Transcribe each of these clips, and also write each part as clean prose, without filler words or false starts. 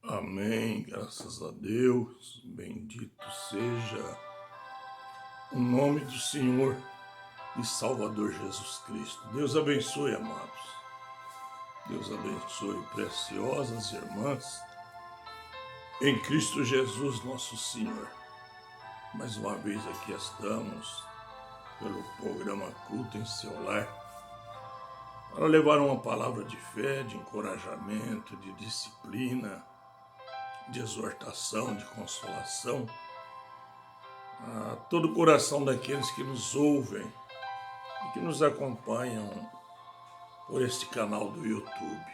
Amém, graças a Deus, bendito seja o nome do Senhor e Salvador Jesus Cristo. Deus abençoe, amados. Deus abençoe, preciosas irmãs, em Cristo Jesus, nosso Senhor. Mais uma vez aqui estamos, pelo programa Culto em Seu Lar, para levar uma palavra de fé, de encorajamento, de disciplina, de exortação, de consolação a todo o coração daqueles que nos ouvem e que nos acompanham por este canal do YouTube.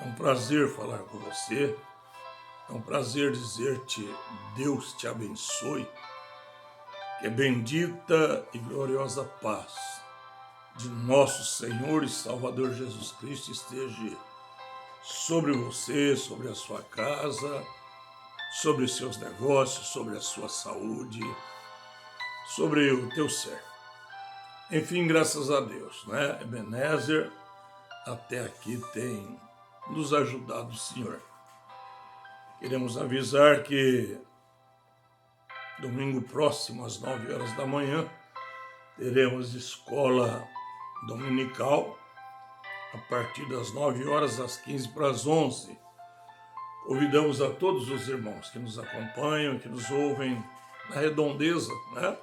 É um prazer falar com você, é um prazer dizer-te Deus te abençoe, que a bendita e gloriosa paz de nosso Senhor e Salvador Jesus Cristo esteja sobre você, sobre a sua casa, sobre os seus negócios, sobre a sua saúde, sobre o teu ser. Enfim, graças a Deus, né? Ebenezer até aqui tem nos ajudado o Senhor. Queremos avisar que domingo próximo, às 9 horas da manhã, teremos escola dominical, a partir das 9 horas às 15 para as 11. Convidamos a todos os irmãos que nos acompanham, que nos ouvem na redondeza, né?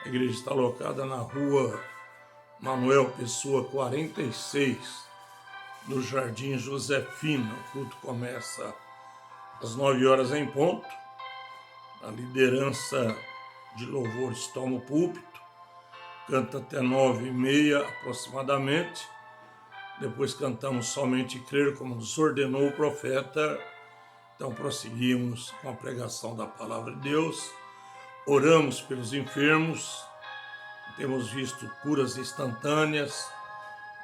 A igreja está locada na rua Manuel Pessoa 46, no Jardim Josefina. O culto começa às 9 horas em ponto. A liderança de louvores toma o púlpito, canta até 9h30 aproximadamente. Depois cantamos Somente Crer, como nos ordenou o profeta. Então prosseguimos com a pregação da palavra de Deus. Oramos pelos enfermos. Temos visto curas instantâneas,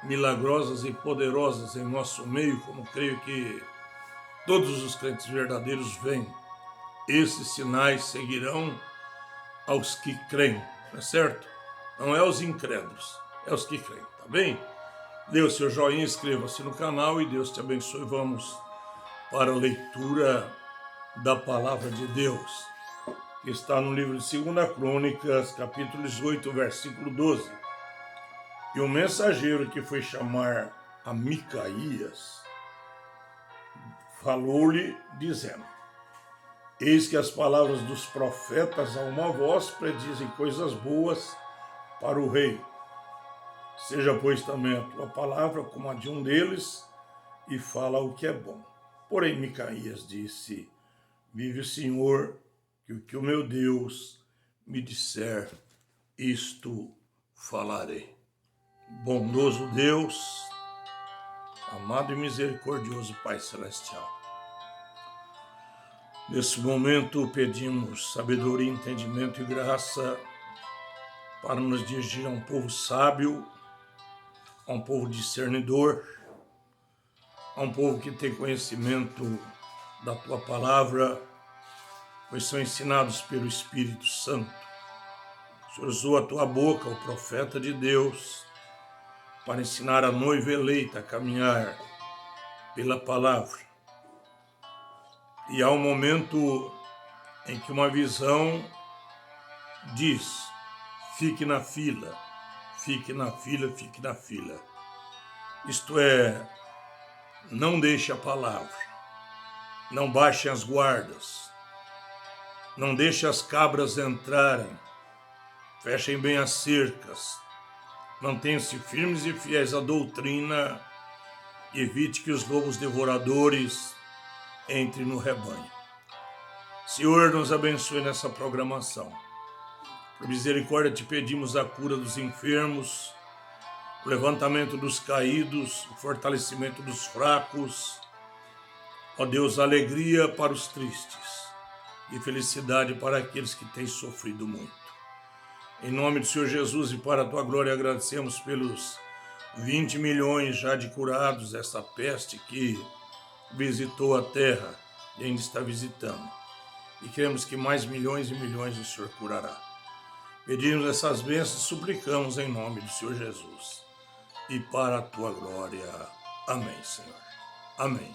milagrosas e poderosas em nosso meio, como creio que todos os crentes verdadeiros veem. Esses sinais seguirão aos que creem, não é certo? Não é aos incrédulos, é aos que creem, tá bem? Dê o seu joinha, inscreva-se no canal e Deus te abençoe. Vamos para a leitura da palavra de Deus, que está no livro de 2 Crônicas, capítulo 18, versículo 12. E o mensageiro que foi chamar a Micaías falou-lhe, dizendo: eis que as palavras dos profetas a uma voz predizem coisas boas para o rei. Seja, pois, também a tua palavra como a de um deles, e fala o que é bom. Porém, Micaías disse: vive o Senhor, que o que o meu Deus me disser, isto falarei. Bondoso Deus, amado e misericordioso Pai Celestial, nesse momento pedimos sabedoria, entendimento e graça para nos dirigir a um povo sábio, a um povo discernidor, a um povo que tem conhecimento da Tua palavra, pois são ensinados pelo Espírito Santo. O Senhor usou a Tua boca, o profeta de Deus, para ensinar a noiva eleita a caminhar pela palavra. E há um momento em que uma visão diz: fique na fila, fique na fila, fique na fila. Isto é, não deixe a palavra, não baixem as guardas, não deixe as cabras entrarem, fechem bem as cercas, mantenham-se firmes e fiéis à doutrina, e evite que os lobos devoradores entrem no rebanho. Senhor, nos abençoe nessa programação. Por misericórdia te pedimos a cura dos enfermos, o levantamento dos caídos, o fortalecimento dos fracos. Ó Deus, alegria para os tristes e felicidade para aqueles que têm sofrido muito. Em nome do Senhor Jesus e para a tua glória, agradecemos pelos 20 milhões já de curados dessa peste que visitou a terra e ainda está visitando. E queremos que mais milhões e milhões o Senhor curará. Pedimos essas bênçãos e suplicamos em nome do Senhor Jesus e para a tua glória. Amém, Senhor. Amém.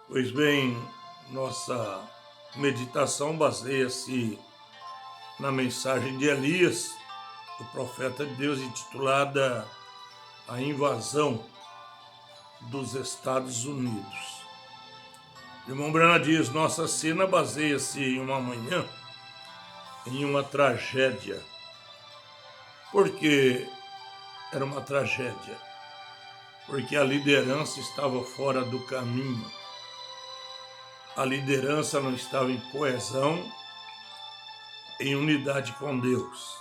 Pois bem, nossa meditação baseia-se na mensagem de Elias, o profeta de Deus, intitulada A Invasão dos Estados Unidos. O irmão Branham diz: nossa cena baseia-se em uma manhã, em uma tragédia. Por que era uma tragédia? Porque a liderança estava fora do caminho. A liderança não estava em coesão, em unidade com Deus.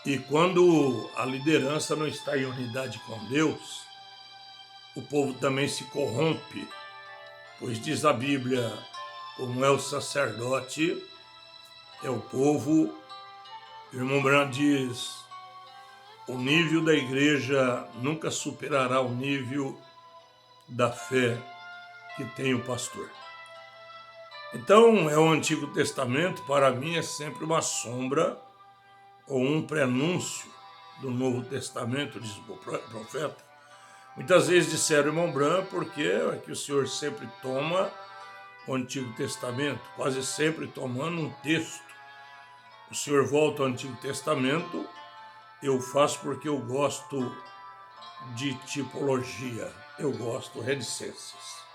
E quando a liderança não está em unidade com Deus, o povo também se corrompe, pois diz a Bíblia, como é o sacerdote, é o povo. O irmão Branham diz: o nível da igreja nunca superará o nível da fé que tem o pastor. Então, é o Antigo Testamento, para mim, é sempre uma sombra ou um prenúncio do Novo Testamento, diz o profeta. Muitas vezes disseram, irmão Branham, porque é que o Senhor sempre toma o Antigo Testamento, quase sempre tomando um texto. O Senhor volta ao Antigo Testamento. Eu faço porque eu gosto de tipologia, eu gosto de reticências.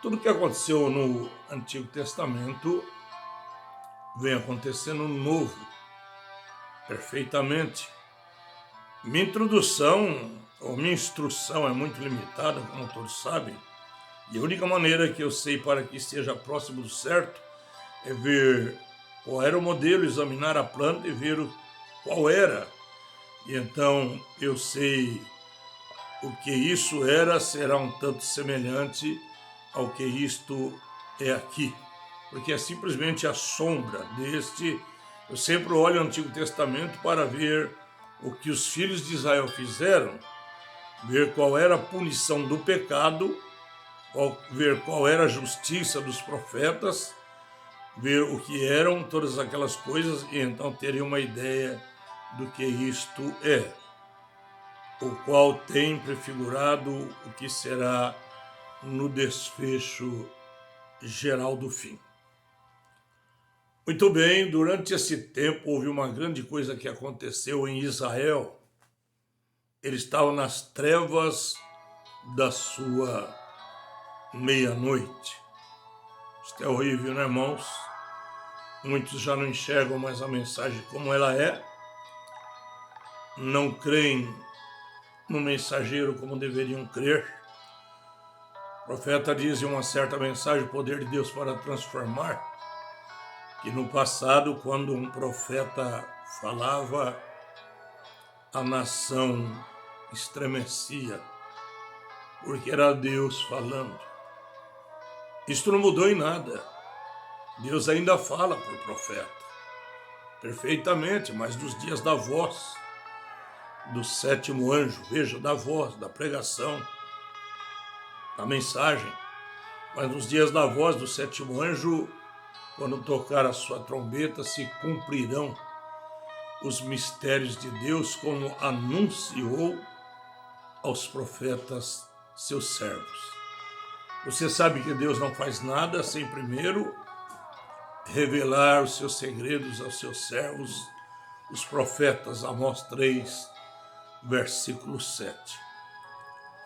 Tudo que aconteceu no Antigo Testamento vem acontecendo no Novo, perfeitamente. Minha introdução, ou minha instrução é muito limitada, como todos sabem, e a única maneira que eu sei para que esteja próximo do certo é ver qual era o modelo, examinar a planta e ver qual era. E então eu sei o que isso era, será um tanto semelhante ao que isto é aqui. Porque é simplesmente a sombra deste. Eu sempre olho o Antigo Testamento para ver o que os filhos de Israel fizeram, ver qual era a punição do pecado, ver qual era a justiça dos profetas, ver o que eram todas aquelas coisas e então teria uma ideia do que isto é, o qual tem prefigurado o que será no desfecho geral do fim. Muito bem, durante esse tempo houve uma grande coisa que aconteceu em Israel, ele estava nas trevas da sua meia-noite. Isso é horrível, né, irmãos? Muitos já não enxergam mais a mensagem como ela é, não creem no mensageiro como deveriam crer. O profeta diz em uma certa mensagem, o poder de Deus para transformar, que no passado, quando um profeta falava, a nação estremecia, porque era Deus falando. Isto não mudou em nada. Deus ainda fala por profeta, perfeitamente, mas nos dias da voz, do sétimo anjo, veja, da voz, da pregação, da mensagem. Mas nos dias da voz do sétimo anjo, quando tocar a sua trombeta, se cumprirão os mistérios de Deus, como anunciou aos profetas, seus servos. Você sabe que Deus não faz nada sem primeiro revelar os seus segredos aos seus servos, os profetas. Amós 3, versículo 7.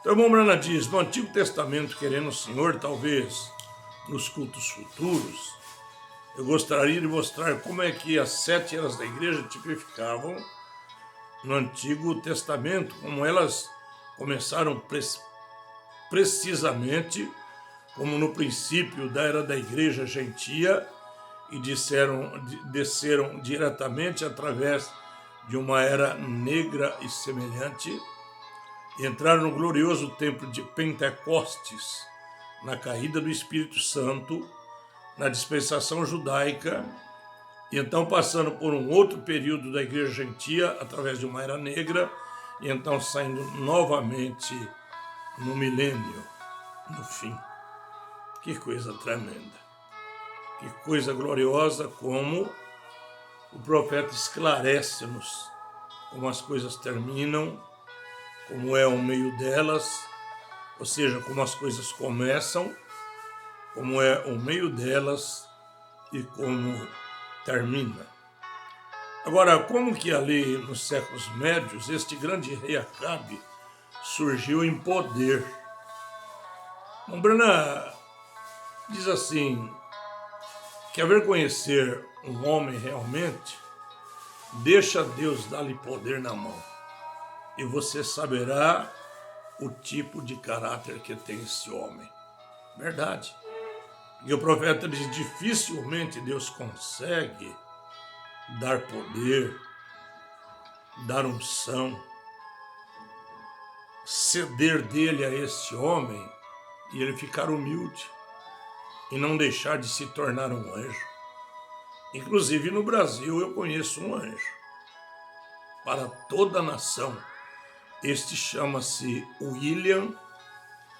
Então, irmão Brana diz, no Antigo Testamento, querendo o Senhor, talvez nos cultos futuros, eu gostaria de mostrar como é que as 7 eras da igreja tipificavam no Antigo Testamento, como elas começaram precisamente como no princípio da era da igreja gentia e desceram diretamente através de uma era negra e semelhante, e entraram no glorioso tempo de Pentecostes, na caída do Espírito Santo, na dispensação judaica, e então passando por um outro período da igreja gentia, através de uma era negra, e então saindo novamente no milênio, no fim. Que coisa tremenda, que coisa gloriosa, como o profeta esclarece-nos como as coisas terminam, como é o meio delas, ou seja, como as coisas começam, como é o meio delas e como termina. Agora, como que ali nos séculos médios, este grande rei Acabe surgiu em poder? Brana diz assim, quer ver conhecer um homem realmente? Deixa Deus dar-lhe poder na mão e você saberá o tipo de caráter que tem esse homem. Verdade. E o profeta diz, dificilmente Deus consegue dar poder, dar unção, ceder dele a esse homem e ele ficar humilde e não deixar de se tornar um anjo. Inclusive no Brasil eu conheço um anjo para toda a nação. Este chama-se William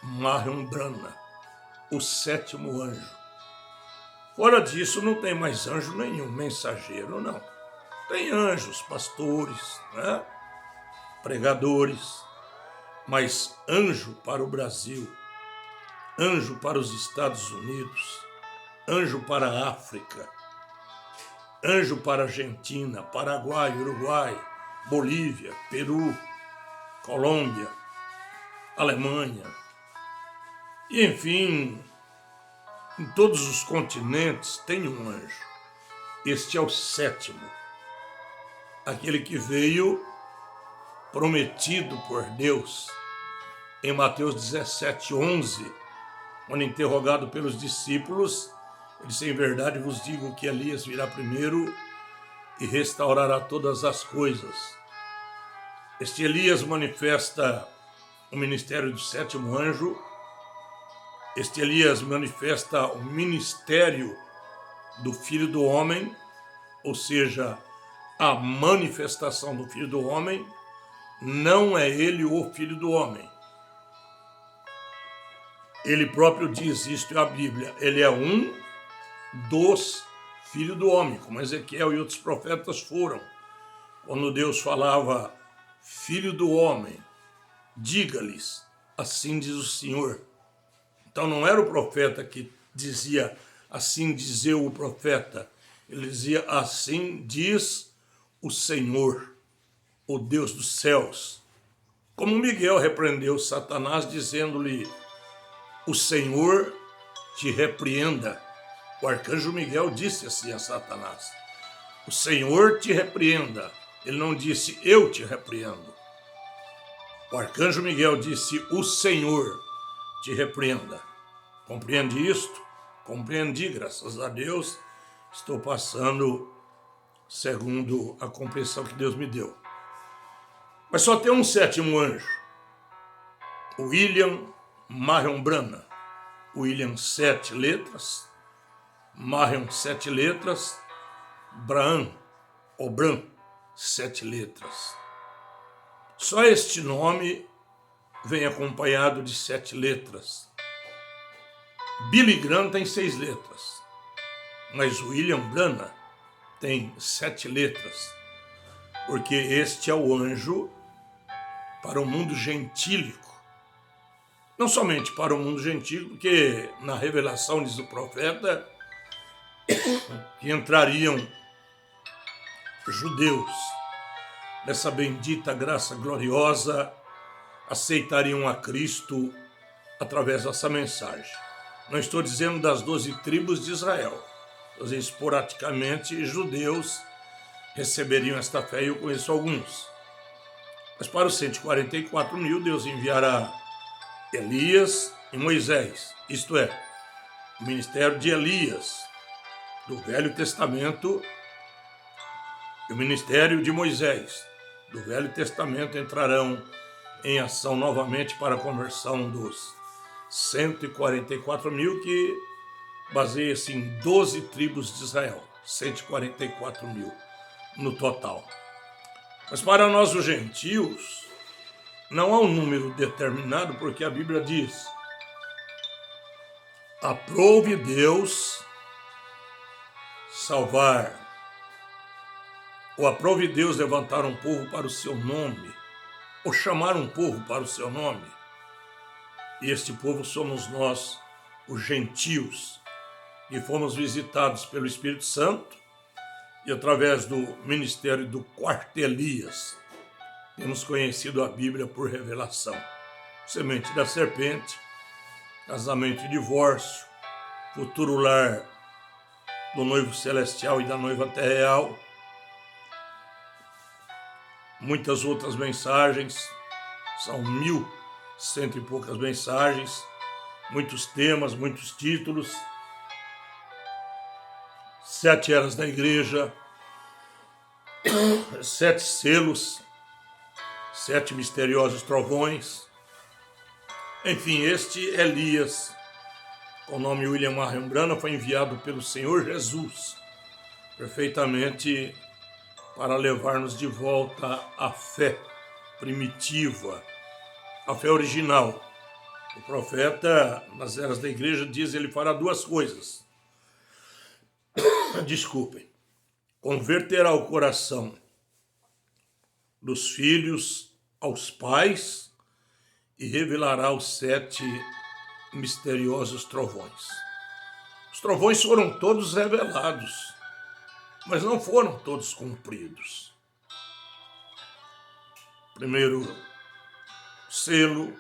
Marion Brana, o sétimo anjo. Fora disso não tem mais anjo nenhum, mensageiro não. Tem anjos, pastores, né? Pregadores, mas anjo para o Brasil, anjo para os Estados Unidos, anjo para a África, anjo para a Argentina, Paraguai, Uruguai, Bolívia, Peru, Colômbia, Alemanha, e enfim, em todos os continentes tem um anjo. Este é o sétimo, aquele que veio prometido por Deus em Mateus 17:11, quando interrogado pelos discípulos, ele disse, em verdade vos digo que Elias virá primeiro e restaurará todas as coisas. Este Elias manifesta o ministério do sétimo anjo. Este Elias manifesta o ministério do Filho do Homem, ou seja, a manifestação do Filho do Homem. Não é ele o Filho do Homem. Ele próprio diz, isto é a Bíblia, ele é um dos Filhos do Homem, como Ezequiel e outros profetas foram. Quando Deus falava, Filho do Homem, diga-lhes, assim diz o Senhor. Então não era o profeta que dizia, assim dizia o profeta. Ele dizia, assim diz o Senhor, o Deus dos céus. Como Miguel repreendeu Satanás, dizendo-lhe: o Senhor te repreenda. O arcanjo Miguel disse assim a Satanás: o Senhor te repreenda. Ele não disse: eu te repreendo. O arcanjo Miguel disse: o Senhor te repreenda. Compreende isto? Compreendi, graças a Deus. Estou passando segundo a compreensão que Deus me deu. Mas só tem um sétimo anjo. O William Marion Branham. William, 7 letras. Marion, 7 letras. Branham, ou Bran, 7 letras. Só este nome vem acompanhado de 7 letras. Billy Graham tem 6 letras. Mas William Branham tem 7 letras. Porque este é o anjo para o mundo gentílico. Não somente para o mundo gentílico, porque na revelação diz o profeta que entrariam judeus nessa bendita graça gloriosa, aceitariam a Cristo através dessa mensagem. Não estou dizendo das 12 tribos de Israel, mas esporadicamente judeus receberiam esta fé, e eu conheço alguns. Mas para os 144 mil, Deus enviará Elias e Moisés, isto é, o ministério de Elias, do Velho Testamento, e o ministério de Moisés, do Velho Testamento, entrarão em ação novamente para a conversão dos 144 mil, que baseia-se em 12 tribos de Israel, 144 mil no total. Mas para nós, os gentios, não há um número determinado, porque a Bíblia diz: aprove Deus salvar, ou aprove Deus levantar um povo para o seu nome, ou chamar um povo para o seu nome. E este povo somos nós, os gentios, que fomos visitados pelo Espírito Santo e através do ministério do quarto Elias, temos conhecido a Bíblia por revelação. Semente da serpente, casamento e divórcio, futuro lar do noivo celestial e da noiva terreal, muitas outras mensagens, são 1.100 e poucas mensagens, muitos temas, muitos títulos, 7 eras da igreja, 7 selos, 7 misteriosos trovões. Enfim, este Elias, com o nome William Marion Branham, foi enviado pelo Senhor Jesus, perfeitamente para levar-nos de volta à fé primitiva, a fé original. O profeta, nas eras da igreja, diz: ele fará 2 coisas. Desculpem. Converterá o coração dos filhos aos pais e revelará os 7 misteriosos trovões. Os trovões foram todos revelados, mas não foram todos cumpridos. Primeiro selo,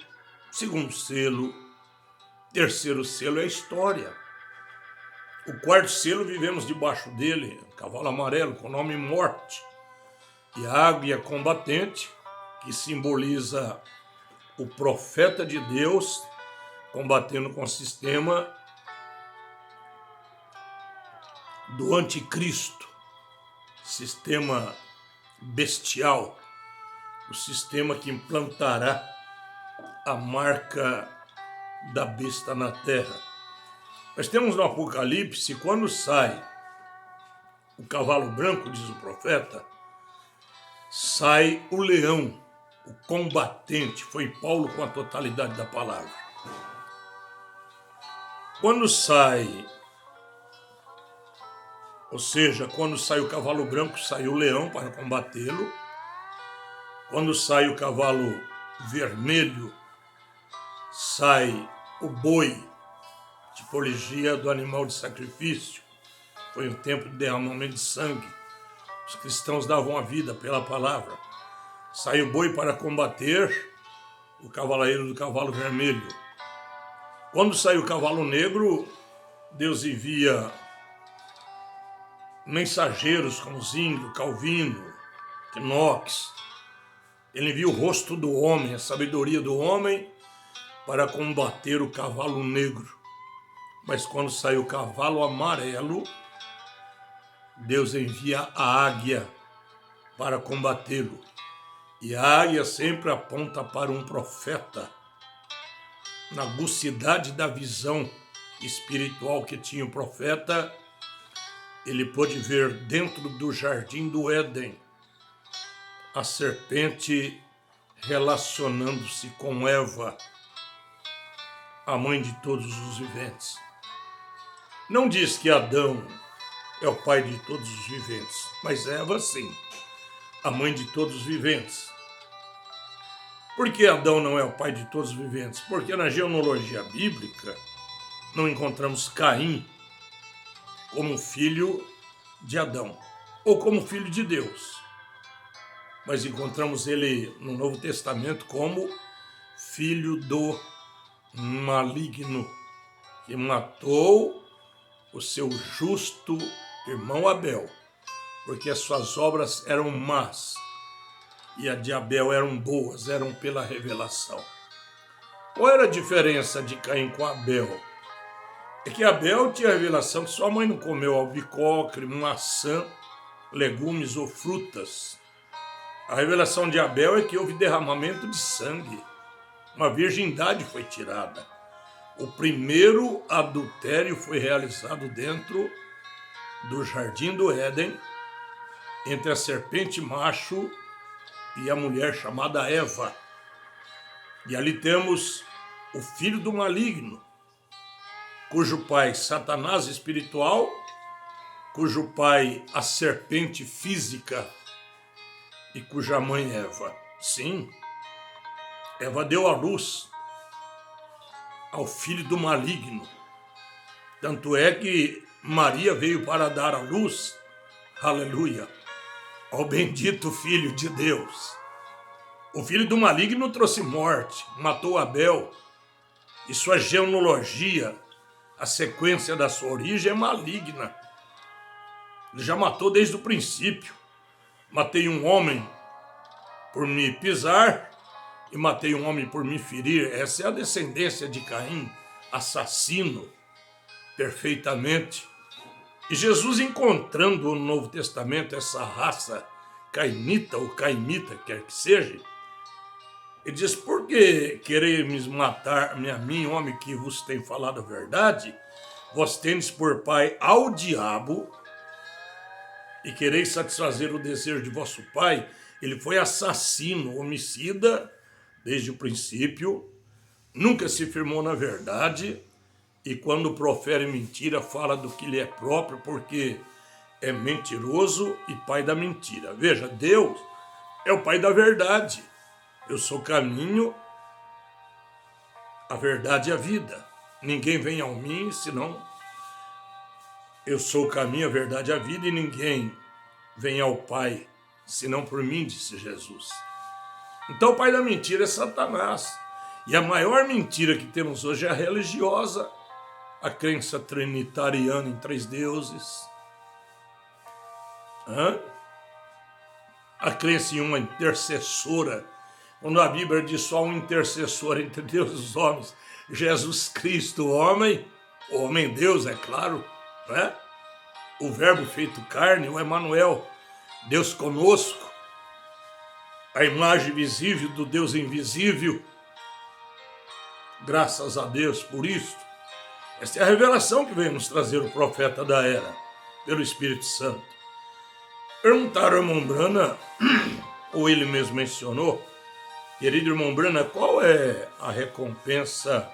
segundo selo, terceiro selo é a história. O 4º selo, vivemos debaixo dele, cavalo amarelo com o nome Morte, e a águia combatente, que simboliza o profeta de Deus combatendo com o sistema do anticristo, sistema bestial, o sistema que implantará a marca da besta na terra. Nós temos no Apocalipse, quando sai o cavalo branco, diz o profeta, sai o leão, o combatente. Foi Paulo com a totalidade da palavra. Quando sai, ou seja, quando sai o cavalo branco, sai o leão para combatê-lo. Quando sai o cavalo vermelho, sai o boi, tipologia do animal de sacrifício. Foi um tempo de derramamento de sangue. Os cristãos davam a vida pela palavra. Sai o boi para combater o cavaleiro do cavalo vermelho. Quando saiu o cavalo negro, Deus envia mensageiros como Zwinglio, Calvino, Knox. Ele envia o rosto do homem, a sabedoria do homem, para combater o cavalo negro. Mas quando sai o cavalo amarelo, Deus envia a águia para combatê-lo. E a águia sempre aponta para um profeta. Na agucidade da visão espiritual que tinha o profeta, ele pôde ver dentro do jardim do Éden a serpente relacionando-se com Eva, a mãe de todos os viventes. Não diz que Adão é o pai de todos os viventes, mas Eva sim, a mãe de todos os viventes. Por que Adão não é o pai de todos os viventes? Porque na genealogia bíblica não encontramos Caim como filho de Adão, ou como filho de Deus. Mas encontramos ele no Novo Testamento como filho do maligno, que matou o seu justo irmão Abel, porque as suas obras eram más e a de Abel eram boas, eram pela revelação. Qual era a diferença de Caim com Abel? É que Abel tinha a revelação que sua mãe não comeu albicocre, maçã, legumes ou frutas. A revelação de Abel é que houve derramamento de sangue. Uma virgindade foi tirada. O primeiro adultério foi realizado dentro do jardim do Éden, entre a serpente macho e a mulher chamada Eva. E ali temos o filho do maligno, cujo pai Satanás espiritual, cujo pai a serpente física e cuja mãe Eva. Sim, Eva deu à luz ao filho do maligno. Tanto é que Maria veio para dar à luz, aleluia, ao bendito Filho de Deus. O filho do maligno trouxe morte, matou Abel, e sua genealogia, a sequência da sua origem é maligna. Ele já matou desde o princípio. Matei um homem por me pisar e matei um homem por me ferir. Essa é a descendência de Caim, assassino, perfeitamente. E Jesus, encontrando no Novo Testamento essa raça cainita ou caimita, quer que seja, ele diz: por que quereis matar-me a mim, homem que vos tem falado a verdade? Vós tendes por pai ao diabo e quereis satisfazer o desejo de vosso pai. Ele foi assassino, homicida, desde o princípio, nunca se firmou na verdade, e quando profere mentira, fala do que lhe é próprio, porque é mentiroso e pai da mentira. Veja, Deus é o pai da verdade. Eu sou o caminho, a verdade e a vida. Ninguém vem ao mim, senão eu sou o caminho, a verdade e a vida, e ninguém vem ao Pai, senão por mim, disse Jesus. Então o pai da mentira é Satanás. E a maior mentira que temos hoje é a religiosa, a crença trinitariana em 3 deuses, a crença em uma intercessora, quando a Bíblia diz só um intercessor entre Deus e os homens, Jesus Cristo, o homem Deus, é claro, né? O verbo feito carne, o Emanuel, Deus conosco, a imagem visível do Deus invisível. Graças a Deus por isso. Esta é a revelação que veio nos trazer o profeta da era, pelo Espírito Santo. Perguntaram ao irmão Brana, ou ele mesmo mencionou: querido irmão Brana, qual é a recompensa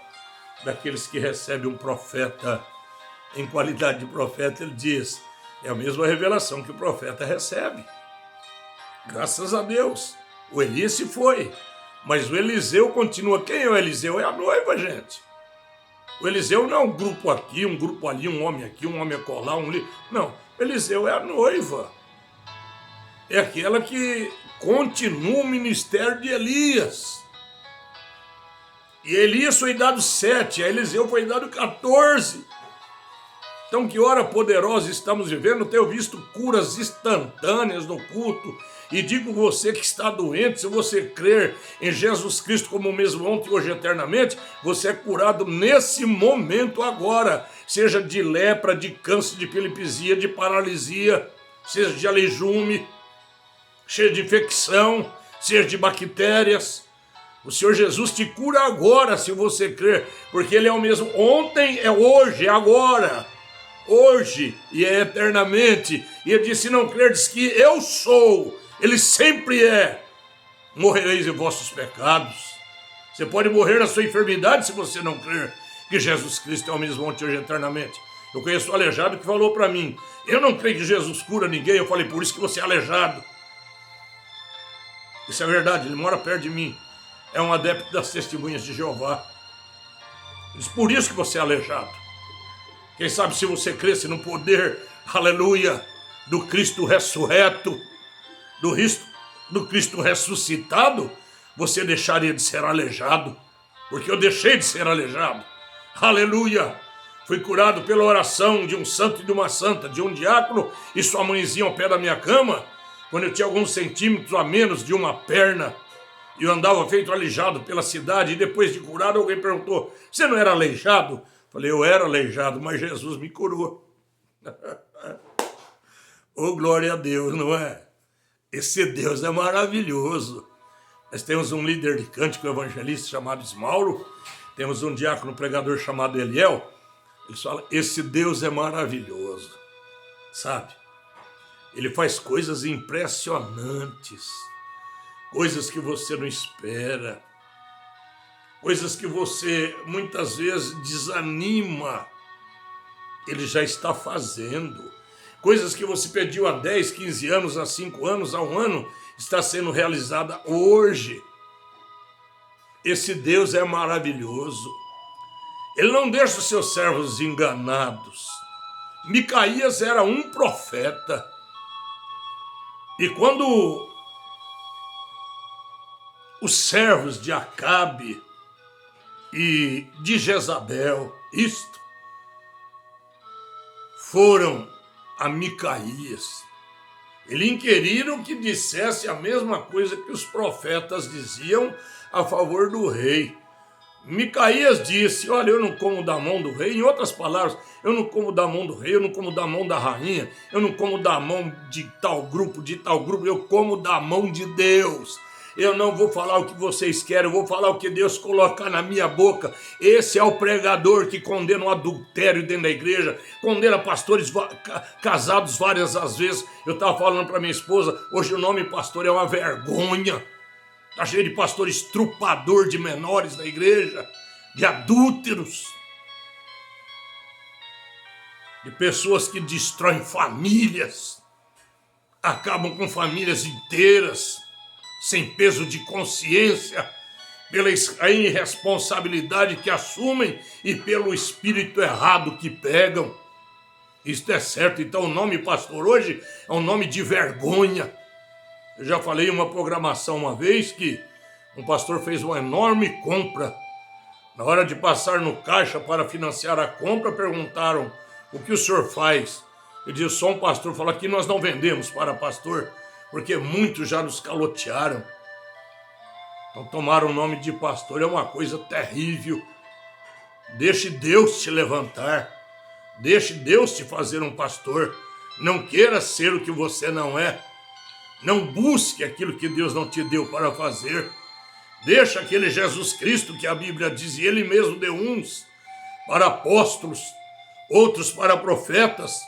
daqueles que recebem um profeta em qualidade de profeta? Ele diz: é a mesma revelação que o profeta recebe. Graças a Deus. O Elias se foi, mas o Eliseu continua. Quem é o Eliseu? É a noiva, gente. O Eliseu não é um grupo aqui, um grupo ali, um homem aqui, um homem acolá, um ali. Não, o Eliseu é a noiva. É aquela que continua o ministério de Elias. E a Elias foi dado 7, a Eliseu foi dado 14. Então, que hora poderosa estamos vivendo. Tenho visto curas instantâneas no culto. E digo você que está doente, se você crer em Jesus Cristo como o mesmo ontem, hoje e eternamente, você é curado nesse momento agora. Seja de lepra, de câncer, de epilepsia, de paralisia, seja de aleijume, seja de infecção, seja de bactérias. O Senhor Jesus te cura agora, se você crer, porque Ele é o mesmo ontem, é hoje, é agora. Hoje e é eternamente. E ele disse: se não crerdes que eu sou, ele sempre é, morrereis em vossos pecados. Você pode morrer na sua enfermidade se você não crer que Jesus Cristo é o mesmo ontem, hoje e eternamente. Eu conheço um aleijado que falou para mim: eu não creio que Jesus cura ninguém. Eu falei: por isso que você é aleijado. Isso é verdade, ele mora perto de mim, é um adepto das Testemunhas de Jeová. Diz: por isso que você é aleijado. Quem sabe se você cresce no poder, aleluia, do Cristo ressurreto, do Cristo ressuscitado, você deixaria de ser aleijado, porque eu deixei de ser aleijado, aleluia. Fui curado pela oração de um santo e de uma santa, de um diácono e sua mãezinha ao pé da minha cama, quando eu tinha alguns centímetros a menos de uma perna, e eu andava feito aleijado pela cidade, e depois de curado alguém perguntou: você não era aleijado? Falei: eu era aleijado, mas Jesus me curou. Oh, glória a Deus, não é? Esse Deus é maravilhoso. Nós temos um líder de cântico evangelista chamado Ismauro, temos um diácono pregador chamado Eliel. Eles falam: esse Deus é maravilhoso, sabe? Ele faz coisas impressionantes, coisas que você não espera, coisas que você muitas vezes desanima, ele já está fazendo. Coisas que você pediu há 10, 15 anos, há 5 anos, há 1 ano, está sendo realizada hoje. Esse Deus é maravilhoso. Ele não deixa os seus servos enganados. Micaías era um profeta. E quando os servos de Acabe e de Jezabel, foram a Micaías, eles inquiriram que dissesse a mesma coisa que os profetas diziam a favor do rei. Micaías disse: olha, eu não como da mão do rei. Em outras palavras, eu não como da mão do rei, eu não como da mão da rainha, eu não como da mão de tal grupo, eu como da mão de Deus. Eu não vou falar o que vocês querem, eu vou falar o que Deus colocar na minha boca. Esse é o pregador que condena o adultério dentro da igreja, condena pastores casados várias às vezes. Eu estava falando para minha esposa, hoje o nome pastor é uma vergonha. Está cheio de pastor estrupador de menores da igreja, de adúlteros, de pessoas que destroem famílias, acabam com famílias inteiras, sem peso de consciência, pela irresponsabilidade que assumem e pelo espírito errado que pegam. Isto é certo. Então o nome pastor hoje é um nome de vergonha. Eu já falei em uma programação uma vez que um pastor fez uma enorme compra. Na hora de passar no caixa para financiar a compra, perguntaram: o que o senhor faz? Eu disse: sou um pastor. Falou: aqui nós não vendemos para pastor, porque muitos já nos calotearam. Então tomar o nome de pastor é uma coisa terrível. Deixe Deus te levantar. Deixe Deus te fazer um pastor. Não queira ser o que você não é. Não busque aquilo que Deus não te deu para fazer. Deixa aquele Jesus Cristo que a Bíblia diz, e Ele mesmo deu uns para apóstolos, outros para profetas,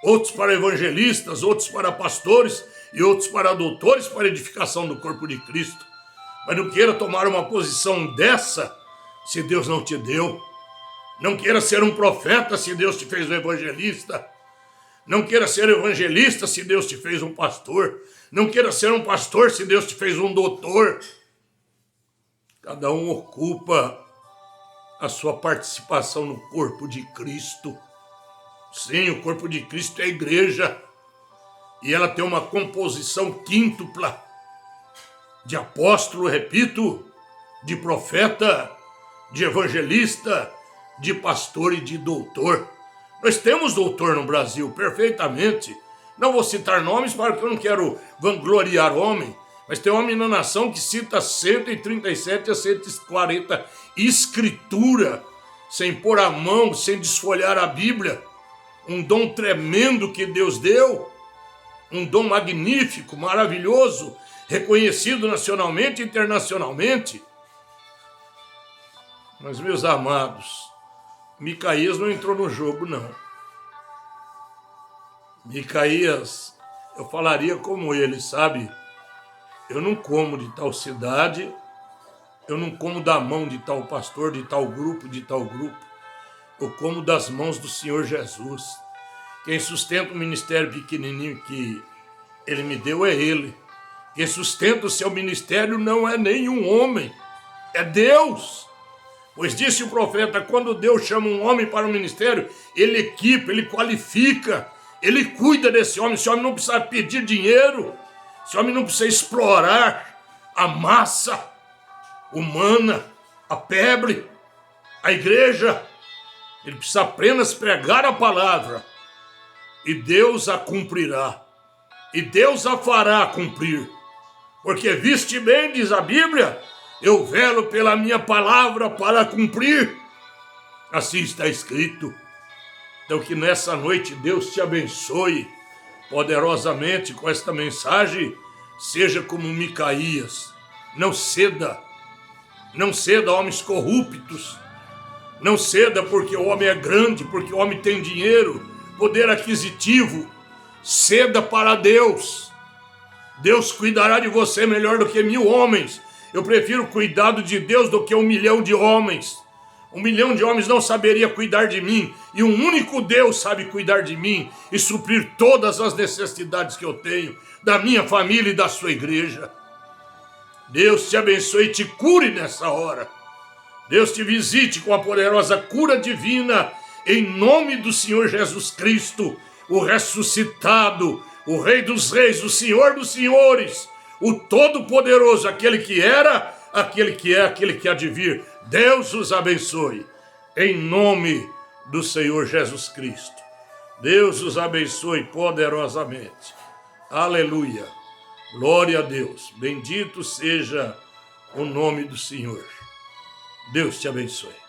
outros para evangelistas, outros para pastores e outros para doutores, para edificação do corpo de Cristo. Mas não queira tomar uma posição dessa se Deus não te deu. Não queira ser um profeta se Deus te fez um evangelista. Não queira ser evangelista se Deus te fez um pastor. Não queira ser um pastor se Deus te fez um doutor. Cada um ocupa a sua participação no corpo de Cristo. Sim, o corpo de Cristo é a igreja. E ela tem uma composição quíntupla de apóstolo, repito, de profeta, de evangelista, de pastor e de doutor. Nós temos doutor no Brasil, perfeitamente. Não vou citar nomes porque eu não quero vangloriar homem, mas tem homem na nação que cita 137 a 140 escritura, sem pôr a mão, sem desfolhar a Bíblia. Um dom tremendo que Deus deu, um dom magnífico, maravilhoso, reconhecido nacionalmente e internacionalmente. Mas, meus amados, Micaías não entrou no jogo, não. Micaías, eu falaria como ele, sabe? Eu não como de tal cidade, eu não como da mão de tal pastor, de tal grupo, eu como das mãos do Senhor Jesus. Quem sustenta o ministério pequenininho que ele me deu é ele. Quem sustenta o seu ministério não é nenhum homem, é Deus. Pois disse o profeta, quando Deus chama um homem para o ministério, ele equipa, ele qualifica, ele cuida desse homem. Esse homem não precisa pedir dinheiro, esse homem não precisa explorar a massa humana, a pebre, a igreja. Ele precisa apenas pregar a palavra e Deus a cumprirá. E Deus a fará cumprir. Porque viste bem, diz a Bíblia, eu velo pela minha palavra para cumprir. Assim está escrito. Então que nessa noite Deus te abençoe poderosamente com esta mensagem. Seja como Micaías. Não ceda. Não ceda a homens corruptos. Não ceda porque o homem é grande, porque o homem tem dinheiro, poder aquisitivo. Ceda para Deus. Deus cuidará de você melhor do que 1000 homens. Eu prefiro o cuidado de Deus do que 1 milhão de homens. 1 milhão de homens não saberia cuidar de mim. E um único Deus sabe cuidar de mim e suprir todas as necessidades que eu tenho, da minha família e da sua igreja. Deus te abençoe e te cure nessa hora. Deus te visite com a poderosa cura divina, em nome do Senhor Jesus Cristo, o ressuscitado, o Rei dos Reis, o Senhor dos Senhores, o Todo-Poderoso, aquele que era, aquele que é, aquele que há de vir. Deus os abençoe, em nome do Senhor Jesus Cristo. Deus os abençoe poderosamente. Aleluia. Glória a Deus. Bendito seja o nome do Senhor. Deus te abençoe.